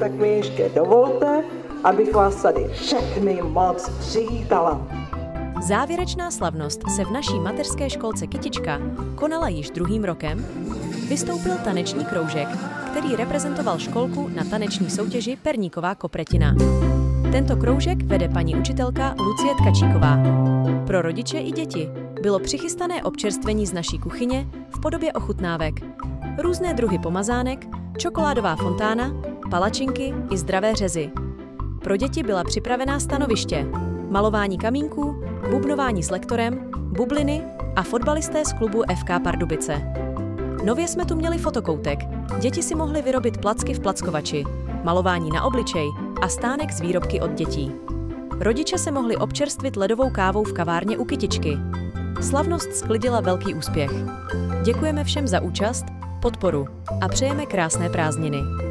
tak mi ještě dovolte, abych vás tady všechny moc přivítala. Závěrečná slavnost se v naší mateřské školce Kytička konala již druhým rokem. Vystoupil taneční kroužek, který reprezentoval školku na taneční soutěži Perníková Kopretina. Tento kroužek vede paní učitelka Lucie Tkačíková. Pro rodiče i děti bylo přichystané občerstvení z naší kuchyně v podobě ochutnávek, různé druhy pomazánek, čokoládová fontána, palačinky i zdravé řezy. Pro děti byla připravená stanoviště, malování kamínků, bubnování s lektorem, bubliny a fotbalisté z klubu FK Pardubice. Nově jsme tu měli fotokoutek. Děti si mohly vyrobit placky v plackovači, malování na obličej a stánek z výrobky od dětí. Rodiče se mohli občerstvit ledovou kávou v kavárně u Kytičky. Slavnost sklidila velký úspěch. Děkujeme všem za účast, podporu a přejeme krásné prázdniny.